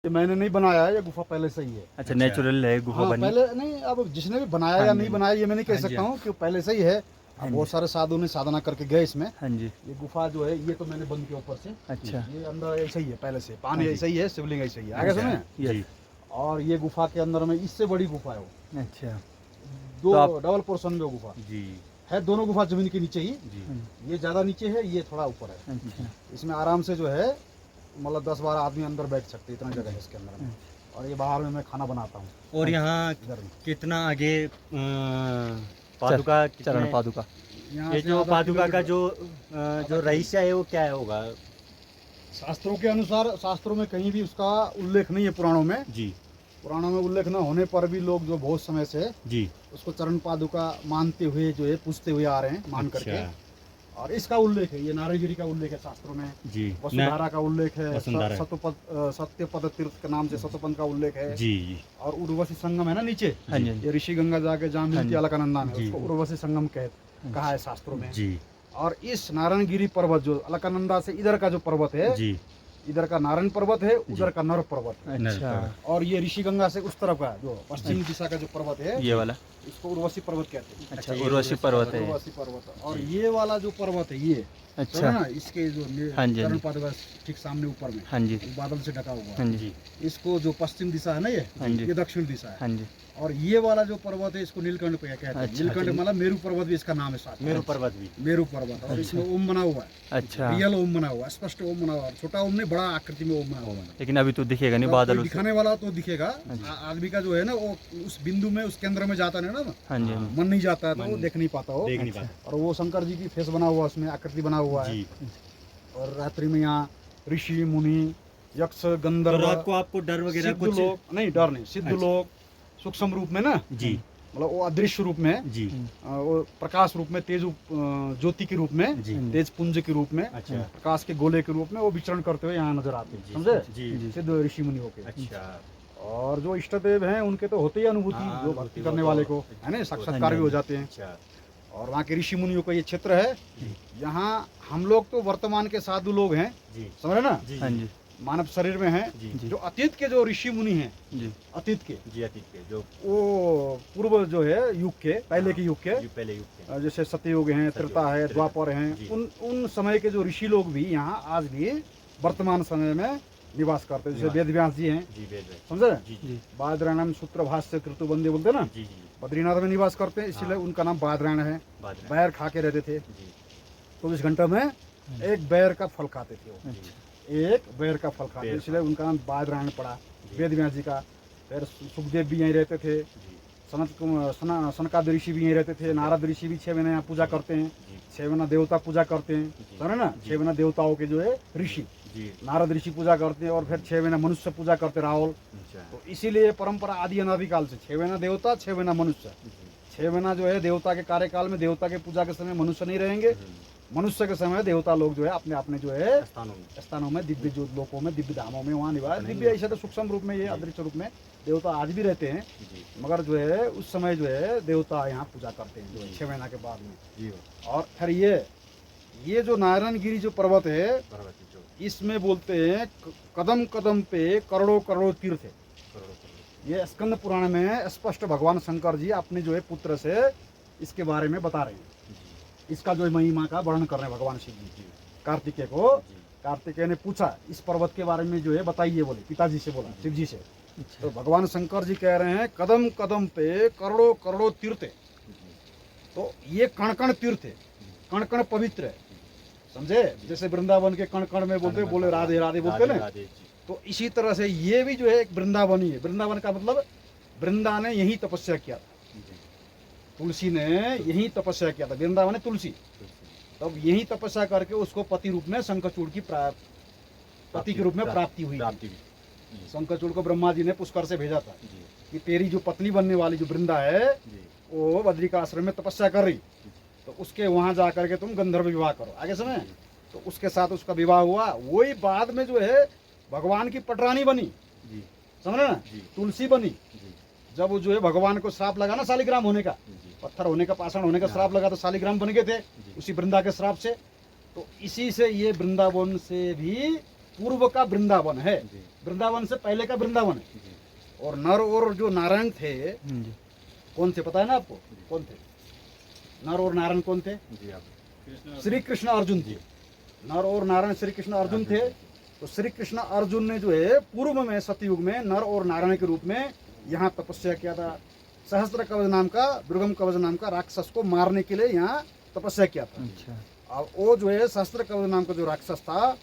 ये मैंने नहीं बनाया है, ये गुफा पहले से ही है। अच्छा, नेचुरल है गुफा हाँ, बनी। पहले नहीं, अब जिसने भी बनाया या नहीं बनाया ये मैं नहीं कह सकता हूँ कि वो पहले से ही है। अब बहुत सारे साधु ने साधना करके गए इसमें। हाँ जी। ये गुफा जो है ये तो मैंने बंद किया ऊपर से। अच्छा। ये अंदर ऐसा ही है पहले से, पानी ऐसा ही है, शिवलिंग ऐसा ही है, आगे सुने। जी। और ये गुफा के अंदर में इससे बड़ी गुफा है वो, अच्छा। दो तो आप- डबल पोर्शन में वो गुफा जी है। दोनों गुफा जमीन के नीचे ही, जी ये ज्यादा नीचे है, ये थोड़ा ऊपर है। अच्छा। इसमें आराम से जो है मतलब 10-12 आदमी अंदर बैठ सकते, इतना जगह है इसके अंदर में। और ये बाहर में मैं खाना बनाता हूँ और यहाँ इधर में। कितना आगे पादुका चरण पादुका। यहाँ ये से जो आधा पादुका का किलोमीटर- जो रहस्य है वो क्या होगा? शास्त्रों के अनुसार, शास्त्रों में कहीं भी उसका उल्लेख नहीं है पुराणों में। जी पुराणों में उल्लेख न होने पर भी लोग जो बहुत समय से जी उसको चरण पादुका मानते हुए जो है पूछते हुए आ रहे हैं, मान करके। और इसका उल्लेख है, ये नारायणगिरी का उल्लेख है शास्त्रों में। जी वसुधारा का उल्लेख है, वसुधारा। सत्यपद तीर्थ के नाम से सत्यपद का उल्लेख है। जी जी और उर्वशी संगम है ना नीचे, हाँ जी। ये ऋषि गंगा जाके जहाँ मिलती है अलकनंदा में, जी। उसको उर्वशी संगम कहा है शास्त्रों में। जी और इस नारायणगिरी पर्वत जो अलकनंदा से इधर का जो पर्वत है, जी इधर का नारायण पर्वत है, उधर का नर पर्वत है। अच्छा, और ये ऋषि गंगा से उस तरफ का जो पश्चिमी दिशा का जो पर्वत है, ये वाला। इसको उर्वशी पर्वत कहते हैं। अच्छा, उर्वशी पर्वत है। उर्वशी पर्वत। और ये वाला जो पर्वत है ये, अच्छा। तो ना इसके जो हाँ जी, हाँ चरण जी। पादुका ठीक सामने ऊपर में हाँ जी। बादल से ढका हुआ हाँ है। जी। इसको जो पश्चिम दिशा है ना हाँ जी। ये दक्षिण दिशा है। हाँ जी। और ये वाला जो पर्वत है इसको नीलकंठ पे कहते हैं। अच्छा, नीलकंठ मतलब मेरू पर्वत भी इसका नाम है साथ में। मेरू पर्वत भी। मेरू पर्वत। और इसमें ओम बना हुआ है, अच्छा, रियल ओम बना हुआ है, स्पष्ट ओम बना हुआ है। छोटा ओम नहीं, बड़ा आकृति में ओम बना हुआ है। लेकिन अभी तो दिखेगा नहीं तो बादल कोई से। दिखाने वाला तो दिखेगा, आदमी का जो है ना वो उस बिंदु में, उस केंद्र में जाता नहीं ना, हाँ जी। हाँ मन नहीं जाता है तो वो देख नहीं पाता हो। देख नहीं पाता। और वो शंकर जी की फेस बना हुआ, उसमें आकृति बना हुआ है। जी और रात्रि में यहाँ ऋषि मुनि, यक्ष, तो गंधर्व, रात को आपको डर वगैरह सिद्ध कुछ? लोग, नहीं डर नहीं, सिद्ध अच्छा। लोग सूक्ष्म रूप में ना, जी मतलब वो अदृश्य रूप में, जी वो प्रकाश रूप में, तेज ज्योति के रूप में, जी तेज पुंज के रूप में, अच्छा प्रकाश के गोले के रूप में वो विचरण करते हुए यहाँ नजर आते हैं, जी, समझे? जी सिद्ध ऋषि मुनि होके। अच्छा और जो इष्ट देव हैं उनके तो होते ही अनुभूति, हाँ, जो अनुभूति भक्ति वो करने तो- वाले को है ना, साक्षात्कार भी हो जाते हैं। अच्छा और वहाँ के ऋषि मुनियों का ये क्षेत्र है। यहाँ हम लोग तो वर्तमान के साधु लोग हैं, जी समझ रहे ना, जी हाँ जी। मानव शरीर में हैं। जी जो अतीत के जो ऋषि मुनि हैं, जी। अतीत के, जी अतीत के जो वो पूर्व जो है युग के, पहले के युग के, जो पहले युग के। जैसे सतयुग हैं, त्रेता है, द्वापर जी। हैं, उन समय के जो ऋषि लोग भी यहाँ आज भी वर्तमान समय में निवास करते हैं। जैसे निवास। वेद व्यास जी हैं, जी वेद वेद। समझे? जी जी। बादरायणम सूत्र भाष्य कृतुबंदे बोलते हैं ना, जी जी बद्रीनाथ में निवास करते हैं, इसलिए हाँ। उनका नाम बादरायण है। बाद में बैर खा के रहते थे, जी 24 घंटे में एक बैर का फल खाते थे वो, जी एक बैर का फल खाते, बैर इसलिए उनका नाम बादरायण पड़ा। जी। वेद व्यास जी का। फिर सुखदेव भी यहीं रहते थे, जी सनकाद ऋषि भी यहीं रहते थे, नारद ऋषि भी 6 महीने यहाँ पूजा करते हैं, जी 6 महीना देवता पूजा करते हैं, जी। समझ ना, जी। 6 महीना देवताओं के जो है ऋषि, जी नारद ऋषि पूजा करते हैं। और फिर 6 महीना मनुष्य पूजा करते राहुल। अच्छा तो इसीलिए परंपरा आदि अनादिकाल से 6 महीना देवता, 6 महीना मनुष्य। जी 6 महीना जो है देवता के कार्यकाल में, देवता के पूजा के समय मनुष्य नहीं रहेंगे, मनुष्य के समय देवता लोग जो है अपने अपने जो है स्थानों में स्थानों में, दिव्य जो लोकों में, दिव्य धामों में वहाँ निवास। दिव्य ऐसे तो सूक्ष्म रूप में, ये अदृश्य रूप में देवता आज भी रहते हैं, जी मगर जो है उस समय जो है देवता यहाँ पूजा करते हैं, जो है 6 महीना के बाद में। जी और फिर ये जो नारायणगिरी जो पर्वत है, पर्वती जो इसमें बोलते हैं कदम कदम पे करोड़ों करोड़ों तीर्थ है। करोड़ों ये स्कंद पुराण में स्पष्ट भगवान शंकर जी अपने जो है पुत्र से इसके बारे में बता रहे हैं, जी इसका जो महिमा का वर्णन कर रहे हैं भगवान शिव जी। जी कार्तिकेय को, जी कार्तिकेय ने पूछा इस पर्वत के बारे में जो है बताइए, बोले पिताजी से बोला, शिव जी से। तो भगवान शंकर जी कह रहे हैं कदम कदम पे करोड़ों करोड़ों तीर्थ है। तो ये कण कण तीर्थ है, कण कण पवित्र है, समझे? जैसे वृंदावन के कण कण में बोलते, बोले राधे राधे बोलते ना, राधे जी तो इसी तरह से ये भी जो है एक वृंदावनी है। वृंदावन का मतलब वृंदा ने यही तपस्या किया था, जी तुलसी ने यही तपस्या किया था। वृंदावन है तुलसी, तब यही तपस्या करके उसको पति रूप में शंखचूड़ की पति के रूप में प्राप्ति हुई। प्राप्ति शंखचूड़ को ब्रह्मा जी ने पुष्कर से भेजा था जी कि तेरी जो पत्नी बनने वाली जो वृंदा है जी वो बद्रिका आश्रम में तपस्या कर रही, तो उसके वहां जा करके तुम गंधर्व विवाह करो, आगे समय। तो उसके साथ उसका विवाह हुआ, वही बाद में जो है भगवान की पटरानी बनी, जी समझ रहे ना, जी तुलसी बनी। जी जब वो जो है भगवान को श्राप लगा ना शालिग्राम होने का, जी पत्थर होने का, पाषाण होने का श्राप लगा, तो शालिग्राम बन गए थे जी। उसी वृंदा के श्राप से। तो इसी से ये वृंदावन से भी पूर्व का वृंदावन है, जी वृंदावन से पहले का वृंदावन है। जी और नर और जो नारायण थे, जी कौन थे पता है ना आपको? कौन थे नर और नारायण? कौन थे? जी आप श्री कृष्ण अर्जुन थे। नर और नारायण श्री कृष्ण अर्जुन थे। तो श्री कृष्ण अर्जुन ने जो है पूर्व में सतयुग में नर और नारायण के रूप में यहाँ तपस्या किया था। सहस्त्र कवच नाम का, दुर्गम कवच नाम का राक्षस को मारने के लिए यहाँ तपस्या किया था। अच्छा और वो जो है सहस्त्र कवच नाम का जो राक्षस था,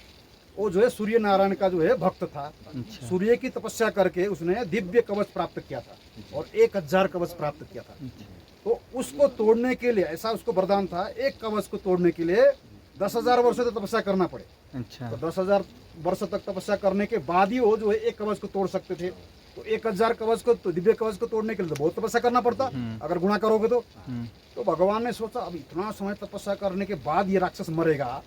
वो जो है सूर्य नारायण का जो है भक्त था। अच्छा सूर्य की तपस्या करके उसने दिव्य कवच प्राप्त किया था और 1000 कवच प्राप्त किया था। तो उसको तोड़ने के लिए ऐसा उसको वरदान था, एक कवच को तोड़ने के लिए 10,000 वर्ष तक तपस्या करना पड़े। अच्छा तो 10,000 वर्ष तक तपस्या करने के बाद ही वो जो है एक कवच को तोड़ सकते थे। तो 1000 कवच को, तो दिव्य कवच को तोड़ने के लिए तो बहुत तपस्या करना पड़ता अगर गुणा करोगे तो। तो भगवान ने सोचा अब इतना समय तपस्या करने के बाद ये राक्षस मरेगा,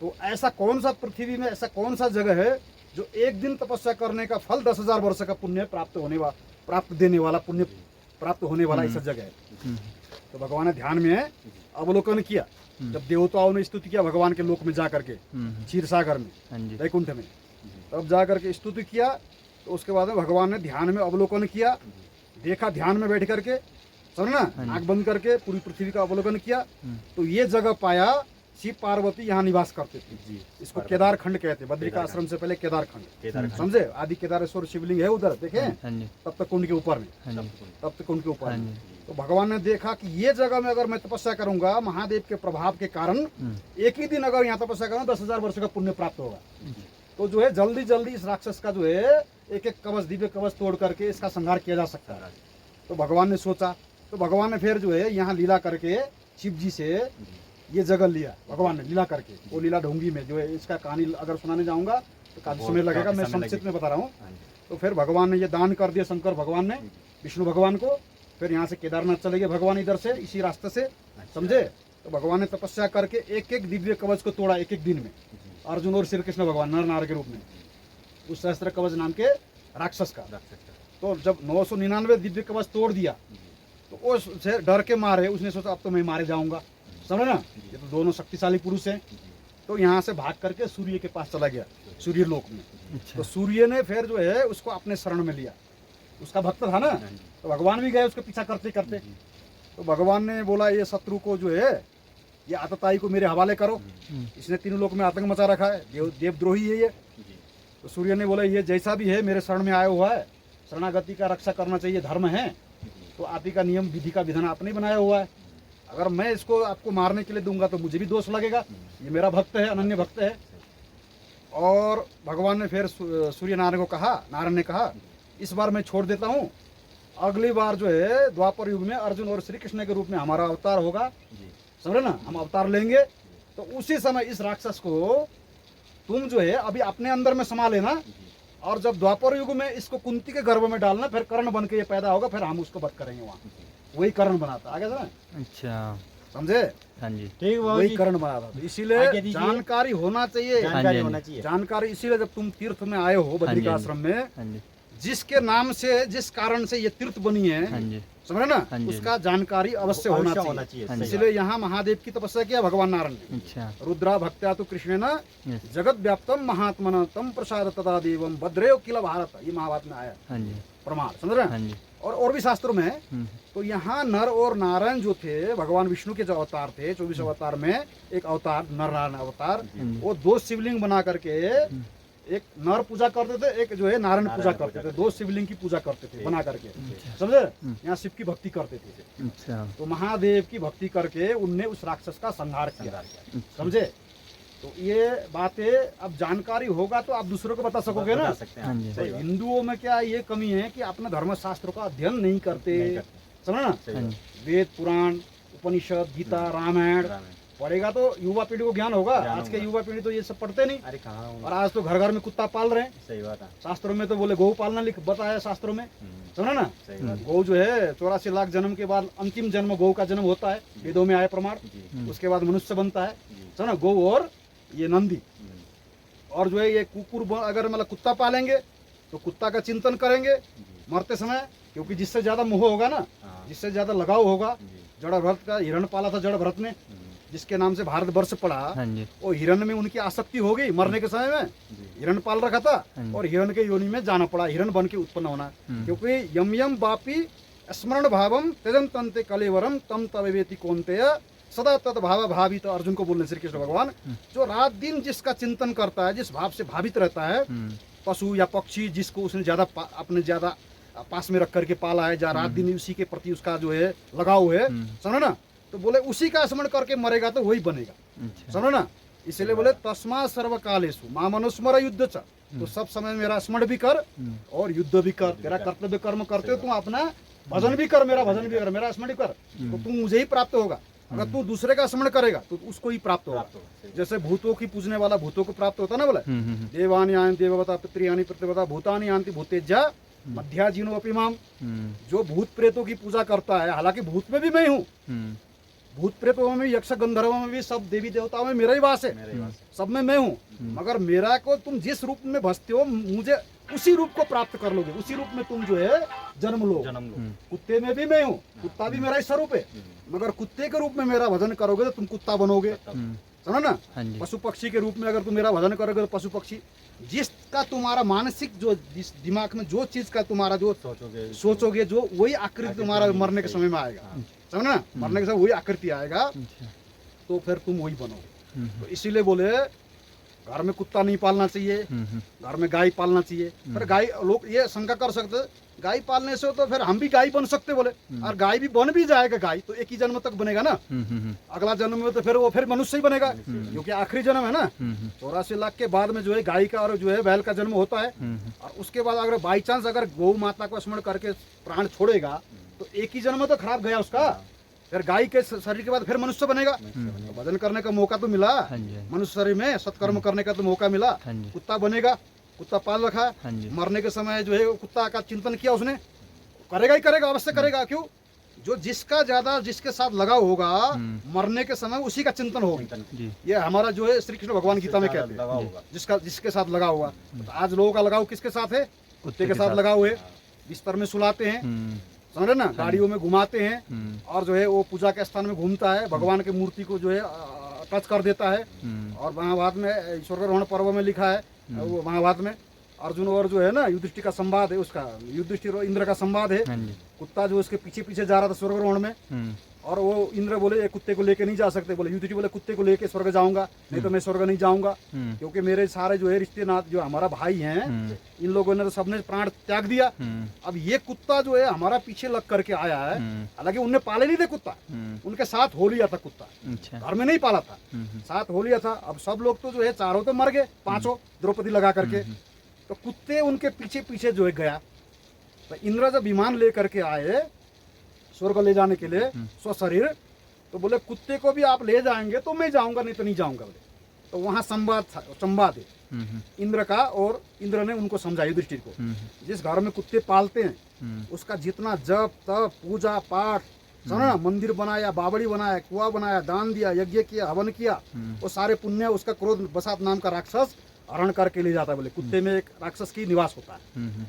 तो ऐसा कौन सा पृथ्वी में ऐसा कौन सा जगह है जो एक दिन तपस्या करने का फल 10,000 वर्ष का पुण्य प्राप्त देने वाला, पुण्य प्राप्त होने वाला ऐसा जगह है। तो भगवान ने ध्यान में अवलोकन किया। जब देवताओं ने स्तुति किया भगवान के लोक में जा करके, क्षीर सागर में, हाँ जी वैकुंठ में, तब जा करके स्तुति किया। तो उसके बाद में भगवान ने ध्यान में अवलोकन किया, देखा ध्यान में बैठ करके, समझना, आंख बंद करके पूरी पृथ्वी का अवलोकन किया। तो ये जगह पाया शिव पार्वती यहाँ निवास करते थे। जी इसको केदार खंड कहते हैं। बद्रिका आश्रम से पहले केदार खंड, केदारखंड समझे? आदि केदारेश्वर शिवलिंग है उधर, देखे हाँ जी तप्त कुंड के ऊपर में, हाँ जी तप्त कुंड के ऊपर हाँ में। जी तो भगवान ने देखा कि ये जगह में अगर मैं तपस्या करूंगा महादेव के प्रभाव के कारण, एक ही दिन अगर यहाँ तपस्या करूंगा 10,000 वर्ष का पुण्य प्राप्त होगा। तो जो है जल्दी जल्दी इस राक्षस का जो है एक एक कवच, दिव्य कवच तोड़ करके इसका संहार किया जा सकता है। तो भगवान ने सोचा, तो भगवान ने फिर जो है यहाँ लीला करके शिव जी से ये जगह लिया। भगवान ने लीला करके, वो लीला ढोंगी में जो है, इसका कहानी अगर सुनाने जाऊंगा तो काफी समय लगेगा, मैं संक्षिप्त में बता रहा हूँ। तो फिर भगवान ने ये दान कर दिया, शंकर भगवान ने विष्णु भगवान को। फिर यहाँ से केदारनाथ चले गए भगवान इधर से, इसी रास्ते से, समझे? तो भगवान ने तपस्या करके एक एक दिव्य कवच को तोड़ा एक एक दिन में, अर्जुन और श्री कृष्ण भगवान नर नार के रूप में, उस सहस्त्र कवच नाम के राक्षस का। तो जब 999 दिव्य कवच तोड़ दिया तो वो से डर के मारे उसने सोचा अब तो मैं मारे जाऊंगा, समझ ना, ये तो दोनों शक्तिशाली पुरुष हैं। तो यहाँ से भाग करके सूर्य के पास चला गया, सूर्य लोक में। अच्छा तो सूर्य ने फिर जो है उसको अपने शरण में लिया, उसका भक्त था ना, तो भगवान भी गए उसके पीछा करते करते। तो भगवान ने बोला ये शत्रु को जो है, ये आतताई को मेरे हवाले करो, इसने तीनों लोक में आतंक मचा रखा है, देवद्रोही है ये। तो सूर्य ने बोला ये जैसा भी है मेरे शरण में आया हुआ है, शरणागति का रक्षा करना चाहिए, धर्म है, तो आप ही का नियम विधि का विधान आपने बनाया हुआ है। अगर मैं इसको आपको मारने के लिए दूंगा तो मुझे भी दोष लगेगा, ये मेरा भक्त है, अनन्य भक्त है। और भगवान ने फिर सूर्य नारायण को कहा, नारायण ने कहा इस बार मैं छोड़ देता हूँ, अगली बार जो है द्वापर युग में अर्जुन और श्री कृष्ण के रूप में हमारा अवतार होगा, समझे ना, हम अवतार लेंगे। तो उसी समय इस राक्षस को तुम जो है अभी अपने अंदर में समा लेना, और जब द्वापर युग में इसको कुंती के गर्भ में डालना, फिर कर्ण बन के ये पैदा होगा, फिर हम उसको वध करेंगे वहाँ। वही कर्ण बनाता, आगे ना, अच्छा समझे? हाँ जी ठीक वही कर्ण बनाता। तो आगे इसीलिए दीजिए। जानकारी होना चाहिए, जानकारी हाँ जी। होना चाहिए। जानकारी। इसीलिए जब तुम तीर्थ में आए हो बद्रिका आश्रम में, हाँ जी जिसके नाम से, जिस कारण से ये तीर्थ बनी है, हाँ जी समझे ना, हाँ जी। उसका जानकारी अवश्य होना होना चाहिए। चाहिए। इसलिए यहाँ महादेव की तपस्या किया भगवान नारायण ने। अच्छा रुद्रा भक्त्या तो कृष्णेन यस जगत व्याप्तम महात्मन तम प्रसाद तथा देवम भद्रेव किल भारत, ये महाभारत में आया हाँ जी प्रमाण, समझ रहे हैं? हाँ जी और भी शास्त्रों में है। हम्म, तो यहाँ नर और नारायण जो थे, भगवान विष्णु के जो अवतार थे, 24 अवतार में एक अवतार नर नारायण अवतार, हाँ जी वो 2 शिवलिंग बना करके, एक नर पूजा करते थे, एक जो है नारायण पूजा करते थे, 2 शिवलिंग की पूजा करते थे बना करके, समझे? यहाँ शिव की भक्ति करते थे। अच्छा तो महादेव की भक्ति करके उनने उस राक्षस का संहार किया, समझे? तो ये बातें अब जानकारी होगा तो आप दूसरों को बता सकोगे ना। हाँ जी तो हिंदुओं में क्या ये कमी है कि अपने धर्म शास्त्रों का अध्ययन नहीं करते, समझ ना, हाँ जी वेद पुराण उपनिषद गीता रामायण पढ़ेगा तो युवा पीढ़ी को ज्ञान होगा। ज्ञान आज के होगा। युवा पीढ़ी तो ये सब पढ़ते नहीं, अरे कहाँ और आज तो घर घर में कुत्ता पाल रहे हैं। सही बात है। शास्त्रों में तो बोले गौ पालना लिख बताया शास्त्रों में, समझा ना। सही बात गौ जो है 84 लाख जन्म के बाद अंतिम जन्म गौ का जन्म होता है, वेदों में आए प्रमाण। जी उसके बाद मनुष्य बनता है, जी समझा, गौ और ये नंदी। और जो है ये कुकुर अगर मतलब कुत्ता पालेंगे तो कुत्ता का चिंतन करेंगे मरते समय, क्योंकि जिससे ज्यादा मोह होगा ना, हाँ जिससे ज्यादा लगाव होगा। जी जड़ भरत का हिरण पाला था जड़ भरत ने, जिसके नाम से भारतवर्ष पड़ा, हाँ जी। वो हिरण में उनकी आसक्ति हो गई मरने के समय में। जी। हिरण पाल रखा था हाँ जी। और हिरण के योनि में जाना पड़ा, हिरण बन के उत्पन्न होना। हम्म। क्योंकि यम यम बापी स्मरण भावम त्यजन तंते कलेवरम तम तवेति कौन्तेय सदा तद भाव भावित। अर्जुन को बोलने श्री कृष्ण भगवान, जो रात दिन जिसका चिंतन करता है, जिस भाव से भावित रहता है, पशु या पक्षी जिसको उसने अपने ज्यादा पास में रख करके पाला है, जहाँ रात दिन उसी के प्रति उसका जो है लगाव है, समझो ना, तो बोले उसी का स्मरण करके मरेगा तो वही बनेगा, अच्छा। समझो ना। इसलिए बोले तस्मा सर्वकालेषु माम अनुस्मर युद्ध च, तो सब समय मेरा स्मरण भी कर और युद्ध भी कर। तेरा कर्तव्य कर्म करते हो, तुम अपना भजन भी कर, मेरा भजन भी कर, मेरा स्मरण कर, तो तुम मुझे ही प्राप्त होगा। अगर तू दूसरे का स्मरण करेगा तो उसको ही प्राप्त होगा। जैसे भूतों की पूजने वाला भूतों को प्राप्त होता ना, बोले देवानि यान्ति देववता पितृयानि पितृवता भूतानि यान्ति भूतेज्या मध्याजीनो अपि माम। जो भूत प्रेतों की पूजा करता है, हालांकि भूत में भी मैं हूँ, भूत प्रेतों में भी, यक्ष गंधर्वों में भी, सब देवी देवताओं में मेरा ही वास है, सब में मैं हूँ। मगर मेरा को तुम जिस रूप में भजते हो, मुझे उसी रूप को प्राप्त कर लोगे, उसी रूप में तुम जो है जन्म लो। कुत्ते में भी मैं हूँ, कुत्ता भी मेरा ही स्वरूप है, मगर कुत्ते के रूप में मेरा भजन करोगे तो तुम कुत्ता बनोगे, समझो ना। पशु पक्षी के रूप में अगर तुम मेरा भजन करोगे तो पशु पक्षी, जिसका तुम्हारा मानसिक जो जिस दिमाग में जो चीज का तुम्हारा जो सोचोगे जो वही आकृति तुम्हारा मरने के समय में आएगा, समझो ना। मरने के समय वही आकृति आएगा, तो फिर तुम वही बनोगे। तो इसीलिए बोले घर में कुत्ता नहीं पालना चाहिए, घर में गाय पालना चाहिए। फिर गाय, लोग ये शंका कर सकते, गाय पालने से तो फिर हम भी गाय बन सकते, बोले, और गाय भी बन भी जाएगा, गाय तो एक ही जन्म तक बनेगा ना, अगला जन्म में तो फिर वो फिर मनुष्य ही बनेगा, क्योंकि आखिरी जन्म है ना। 84 लाख के बाद में जो है गाय का और जो है बैल का जन्म होता है, और उसके बाद अगर बाई चांस अगर गौ माता को स्मरण करके प्राण छोड़ेगा तो एक ही जन्म तो खराब गया उसका, फिर गाय के शरीर के बाद फिर मनुष्य बनेगा। तो भजन करने का मौका तो मिला मनुष्य शरीर में, सत्कर्म करने का तो मौका मिला, कुत्ता बनेगा, कुत्ता पाल रखा है, मरने के समय जो है कुत्ता का चिंतन किया उसने, करेगा ही करेगा, अवश्य करेगा। क्यों? जो जिसका ज्यादा जिसके साथ लगाव होगा, मरने के समय उसी का चिंतन होगा। ये हमारा जो है श्री कृष्ण भगवान गीता में कहते हैं, जिसका जिसके साथ लगाव हुआ। तो आज लोगों का लगाव किसके साथ है? कुत्ते के साथ लगाव है। बिस्तर में सुलाते हैं, समझ रहे ना, गाड़ियों में घुमाते हैं, और जो है वो पूजा के स्थान में घूमता है, भगवान की मूर्ति को जो है टच कर देता है। और महाभारत में स्वर्गारोहण पर्व में लिखा है, वो महाभारत में अर्जुन और जो है ना युधिष्ठिर का संवाद है, उसका युधिष्ठिर और इंद्र का संवाद है। कुत्ता जो उसके पीछे पीछे जा रहा था स्वर्गारोहण में, और वो इंद्र बोले ये कुत्ते को लेके नहीं जा सकते, बोले युधिष्ठिर बोले कुत्ते को लेके स्वर्ग जाऊंगा, नहीं तो मैं स्वर्ग नहीं जाऊंगा, क्योंकि मेरे सारे जो है रिश्तेनाथ जो हमारा भाई हैं, इन लोगों ने तो सबने प्राण त्याग दिया। अब ये कुत्ता जो है हमारा पीछे लग करके आया है, हालांकि उनने पाले नहीं थे कुत्ता, उनके साथ हो लिया था कुत्ता, घर में नहीं पाला था, साथ हो लिया था। अब सब लोग तो जो है चारों तो मर गए, पांचों द्रौपदी लगा करके, तो कुत्ते उनके पीछे पीछे जो है गया। तो इंद्र जब विमान लेकर के आए स्वर्ग ले जाने के लिए स्वशरीर, तो बोले कुत्ते को भी आप ले जाएंगे तो मैं जाऊंगा, नहीं तो नहीं जाऊंगा, बोले। तो वहाँ संवाद है इंद्र का, और इंद्र ने उनको समझा युधिष्ठिर को, जिस घर में कुत्ते पालते हैं उसका जितना जप तप पूजा पाठ, समझो ना, मंदिर बनाया, बावड़ी बनाया, कुआं बनाया, दान दिया, यज्ञ किया, हवन किया, वो सारे पुण्य उसका क्रोध बसात नाम का राक्षस हरण करके ले जाता है। बोले कुत्ते में एक राक्षस की निवास होता है,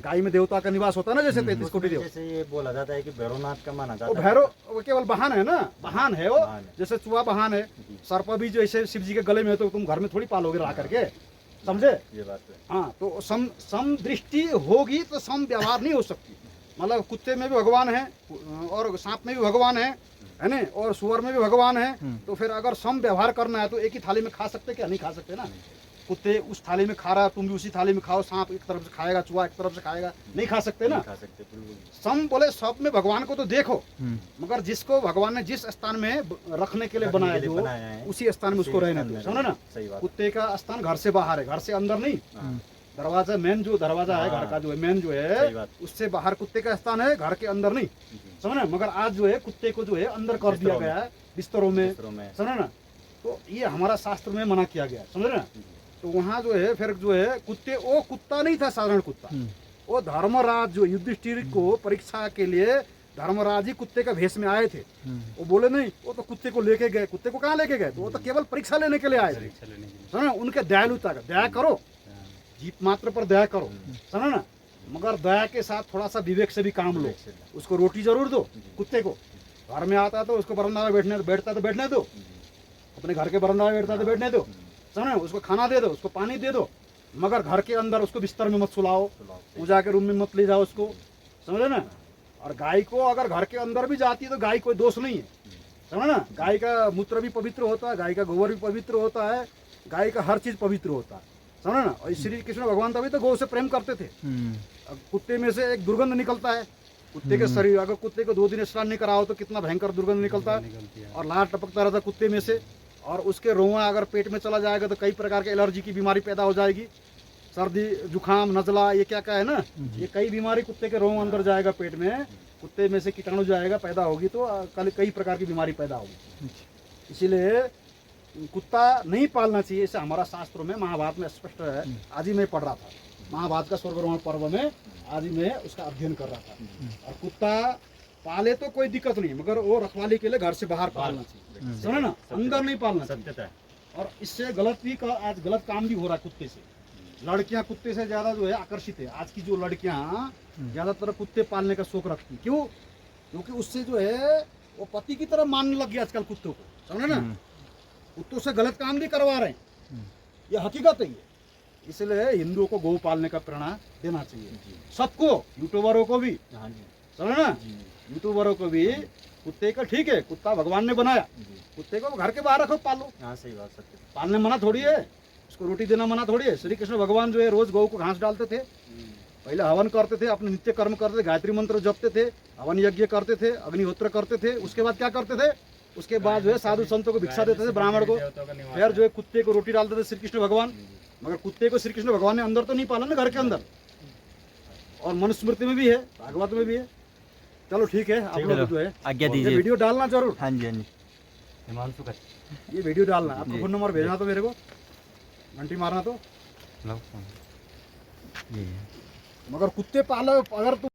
गाय में देवता का निवास होता है ना, जैसे 33 कोटि देव। जैसे ये बोला जाता है कि भैरवनाथ का माना जाता है, वो भैरव वो केवल वाहन है ना, वाहन है वो, जैसे चूहा वाहन है, सर्प भी जैसे शिव जी के गले में है, तो तुम घर में थोड़ी पालोगे ला करके, समझे ये बात है। हाँ, तो सम दृष्टि होगी तो सम व्यवहार नहीं हो सकती। मतलब कुत्ते में भी भगवान है, और सांप में भी भगवान है ना, और सुअर में भी भगवान है, तो फिर अगर सम व्यवहार करना है तो एक ही थाली में खा सकते क्या? नहीं खा सकते ना। कुत्ते उस थाली में खा रहा है, तुम भी उसी थाली में खाओ, सांप एक तरफ से खाएगा, चूहा एक तरफ से खाएगा, नहीं खा सकते ना। खा सकते। सम बोले सब में भगवान को तो देखो, मगर जिसको भगवान ने जिस स्थान में रखने के लिए बनाया जो, उसी स्थान में उसको रहने दो, समझो ना। कुत्ते का स्थान घर से बाहर है, घर से अंदर नहीं। दरवाजा मेन जो दरवाजा है घर का जो है मेन जो है, उससे बाहर कुत्ते का स्थान है, घर के अंदर नहीं, समझो ना। मगर आज जो है कुत्ते को जो है अंदर कर दिया गया है, बिस्तरों में, समझो ना। तो ये हमारा शास्त्र में मना किया गया, समझो ना। तो वहाँ जो है फिर जो है कुत्ते, वो कुत्ता नहीं था साधारण कुत्ता, वो धर्मराज जो युधिष्ठिर को परीक्षा के लिए धर्मराज ही कुत्ते का भेष में आए थे। वो बोले नहीं, वो तो कुत्ते को लेके गए। कुत्ते को कहाँ लेके गए? तो वो तो केवल परीक्षा लेने के लिए आए थे, समझो ना। उनके दयालुता का दया करो, जीत मात्र पर दया करो, समझो ना। मगर दया के साथ थोड़ा सा विवेक से भी काम लो। उसको रोटी जरूर दो, कुत्ते को घर में आता तो उसको बरामदा में बैठता तो बैठने दो, अपने घर के बरामदा में बैठता है तो बैठने दो, समझे, उसको खाना दे दो, उसको पानी दे दो, मगर घर के अंदर उसको बिस्तर में मत सुलाओ, पूजा के रूम में मत ले जाओ उसको, समझे ना। और गाय को अगर घर के अंदर भी जाती है तो गाय कोई दोष नहीं है, समझे ना। गाय का मूत्र भी पवित्र होता है, गाय का गोबर भी पवित्र होता है, गाय का हर चीज पवित्र होता है, समझे ना। और श्री कृष्ण भगवान तभी तो गौ से प्रेम करते थे। अब कुत्ते में से एक दुर्गंध निकलता है, कुत्ते के शरीर, अगर कुत्ते को 2 दिन स्नान नहीं कराओ तो कितना भयंकर दुर्गंध निकलता है, और लार टपकता रहता है कुत्ते में से, और उसके रोआ अगर पेट में चला जाएगा तो कई प्रकार के एलर्जी की बीमारी पैदा हो जाएगी, सर्दी जुखाम नजला, ये क्या क्या है ना, ये कई बीमारी कुत्ते के रोम अंदर जाएगा, पेट में कुत्ते में से कीटाणु जाएगा, पैदा होगी तो कल कई प्रकार की बीमारी पैदा होगी। इसीलिए कुत्ता नहीं पालना चाहिए, ऐसा हमारा शास्त्रों में महाभारत में स्पष्ट है। आज ही मैं पढ़ रहा था महाभारत का स्वर्गारोहण पर्व में, आज ही मैं उसका अध्ययन कर रहा था। और कुत्ता पाले तो कोई दिक्कत नहीं, मगर वो रखवाली के लिए घर से बाहर पालना चाहिए, समझे ना, अंदर नहीं पालना चाहिए। सत्यता है। और इससे गलत भी आज गलत काम भी हो रहा है कुत्ते से। लड़कियां कुत्ते से ज्यादा जो है आकर्षित है। आज की जो लड़कियां ज्यादातर कुत्ते पालने का शौक रखती, क्यों? क्योंकि उससे जो है वो पति की तरह मानने लग गया आजकल कुत्तों को, समझे ना। कुत्तों से गलत काम भी करवा रहे हैं, ये हकीकत है ये। इसलिए हिंदुओं को गौ पालने का प्रेरणा देना चाहिए सबको, यूट्यूबरों को भी, हाँ जी, समझे ना, यूट्यूबरों को भी। कुत्ते का ठीक है, कुत्ता भगवान ने बनाया, कुत्ते को घर के बाहर रखो, पालो, हाँ सही बात, सत्य। पालने मना थोड़ी है, उसको रोटी देना मना थोड़ी है। श्री कृष्ण भगवान जो है रोज गौ को घास डालते थे, पहले हवन करते थे, अपने नित्य कर्म करते थे, गायत्री मंत्र जपते थे, हवन यज्ञ करते थे, अग्निहोत्र करते थे। उसके बाद क्या करते थे? उसके बाद जो है साधु संतों को भिक्षा देते थे, ब्राह्मण को, फिर जो है कुत्ते को रोटी डालते थे श्री कृष्ण भगवान। मगर कुत्ते को श्री कृष्ण भगवान ने अंदर तो नहीं पाला ना, घर के अंदर। और मनुस्मृति में भी है, भागवत में भी है। चलो ठीक है, आप लोग जो है आज्ञा ये दीजिए। वीडियो डालना जरूर, हाँ जी, हाँ जी। हिमांशु का ये वीडियो डालना। आपको जी। फोन नंबर भेजना तो मेरे को, घंटी मारना तो। लो, ये है। मगर कुत्ते पालो अगर तुम